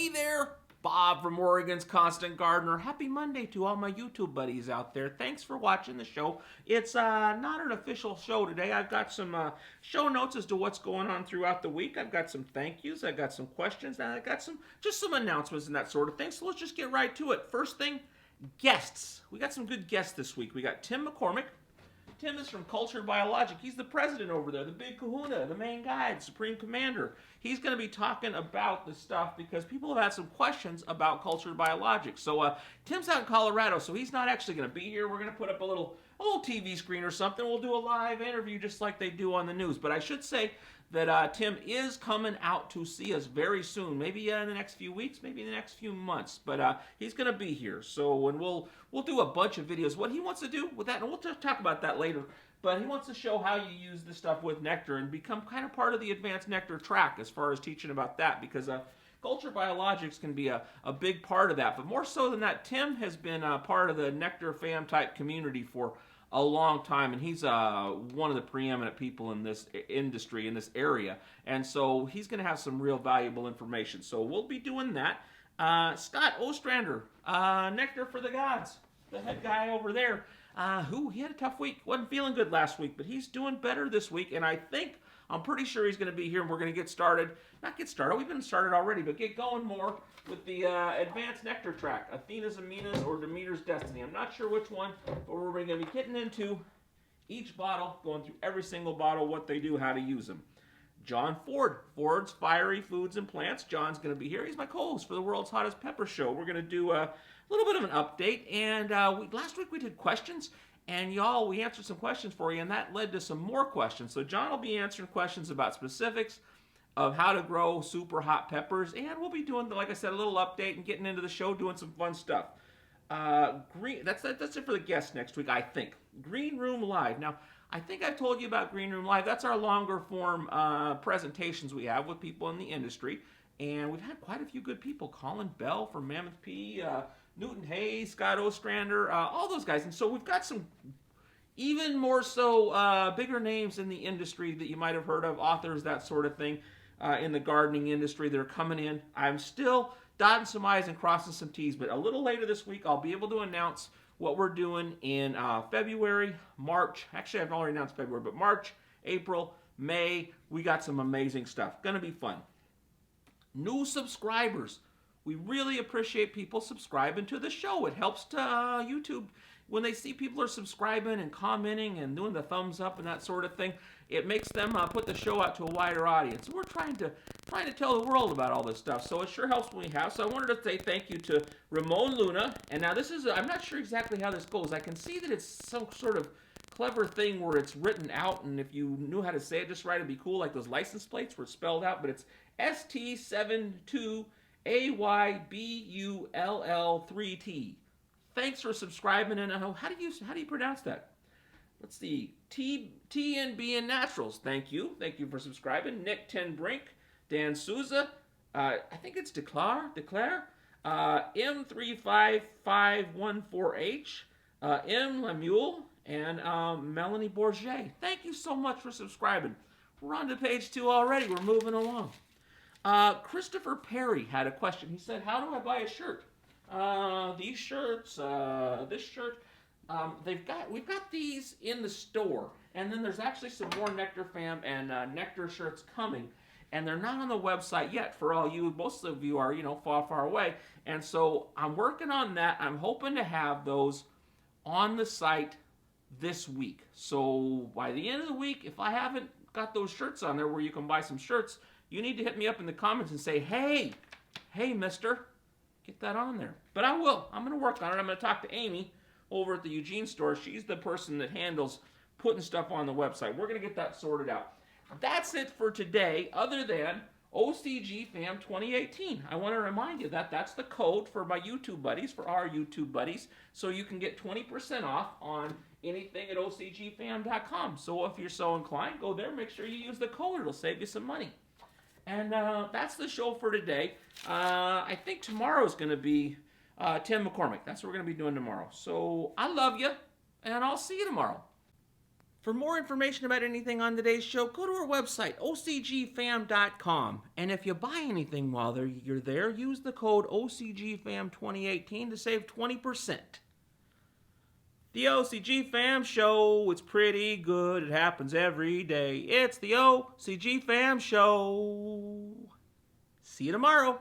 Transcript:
Hey there, Bob from Oregon's Constant Gardener. Happy Monday to all my YouTube buddies out there. Thanks for watching the show. It's not an official show today. I've got some show notes as to what's going on throughout the week. I've got some thank yous. I've got some questions. And I've got some announcements and that sort of thing. So let's just get right to it. First thing, guests. We got some good guests this week. We got Tim McCormick. Tim is from Cultured Biologic. He's the president over there, the big kahuna, the main guy, the supreme commander. He's going to be talking about the stuff because people have had some questions about Cultured Biologic. So Tim's out in Colorado, so he's not actually going to be here. We're going to put up a little TV screen or something. We'll do a live interview just like they do on the news. But I should say that Tim is coming out to see us very soon, maybe in the next few weeks, maybe in the next few months. But he's going to be here. So and we'll do a bunch of videos. What he wants to do with that, and we'll talk about that later. But he wants to show how you use this stuff with nectar and become kind of part of the advanced nectar track as far as teaching about that, because Culture Biologics can be a big part of that. But more so than that, Tim has been part of the nectar fam type community for a long time, and he's one of the preeminent people in this industry, in this area, and so he's going to have some real valuable information. So we'll be doing that. Scott Ostrander, Nectar for the Gods, the head guy over there, he had a tough week, wasn't feeling good last week, but he's doing better this week, and I'm pretty sure he's going to be here, and we're going to get started. Not get started, we've been started already, but get going more with the advanced nectar track, Athena's Amina's or Demeter's Destiny. I'm not sure which one, but we're going to be getting into each bottle, going through every single bottle, what they do, how to use them. John Ford, Ford's Fiery Foods and Plants. John's going to be here. He's my co-host for the World's Hottest Pepper Show. We're going to do a little bit of an update, and last week we did questions, and y'all, we answered some questions for you, and that led to some more questions. So John will be answering questions about specifics of how to grow super hot peppers, and we'll be doing, like I said, a little update and getting into the show, doing some fun stuff. That's it for the guests next week, I think. Green Room Live. Now, I think I've told you about Green Room Live. That's our longer form presentations we have with people in the industry, and we've had quite a few good people. Colin Bell from Mammoth P, Newton Hayes, Scott Ostrander, all those guys. And so we've got some even more so bigger names in the industry that you might have heard of, authors, that sort of thing, in the gardening industry that are coming in. I'm still dotting some I's and crossing some T's, but a little later this week I'll be able to announce what we're doing in February, March. Actually, I've already announced February, but March, April, May, we got some amazing stuff. Gonna be fun. New subscribers. We really appreciate people subscribing to the show. It helps to YouTube. When they see people are subscribing and commenting and doing the thumbs up and that sort of thing, it makes them put the show out to a wider audience. We're trying to tell the world about all this stuff, so it sure helps when we have. So I wanted to say thank you to Ramon Luna. And now this is, I'm not sure exactly how this goes. I can see that it's some sort of clever thing where it's written out, and if you knew how to say it just right, it'd be cool, like those license plates where it's spelled out, but it's ST72AYBULL3T. Thanks for subscribing, and how do you pronounce that? Let's see, TNB and Naturals. Thank you for subscribing. Nick Ten Brink, Dan Souza, I think it's Declare, M35514H, M Lemuel, and Melanie Bourget. Thank you so much for subscribing. We're on to page 2 already. We're moving along. Christopher Perry had a question. He said, "How do I buy a shirt?" These shirts, this shirt, we've got these in the store, and then there's actually some more Nectar Fam and Nectar shirts coming, and they're not on the website yet for all you. Most of you are, far away, and so I'm working on that. I'm hoping to have those on the site this week. So by the end of the week, if I haven't got those shirts on there where you can buy some shirts, you need to hit me up in the comments and say, hey, mister, get that on there. But I will. I'm going to work on it. I'm going to talk to Amy over at the Eugene store. She's the person that handles putting stuff on the website. We're going to get that sorted out. That's it for today, other than OCGFAM 2018. I want to remind you that that's the code for my YouTube buddies, for our YouTube buddies, so you can get 20% off on anything at OCGFAM.com. So if you're so inclined, go there, make sure you use the code. It'll save you some money. And that's the show for today. I think tomorrow's going to be Tim McCormick. That's what we're going to be doing tomorrow. So I love you, and I'll see you tomorrow. For more information about anything on today's show, go to our website, OCGFAM.com. And if you buy anything while you're there, use the code OCGFAM2018 to save 20%. The OCGFAM Show, it's pretty good. It happens every day. It's the OCGFAM Show. See you tomorrow.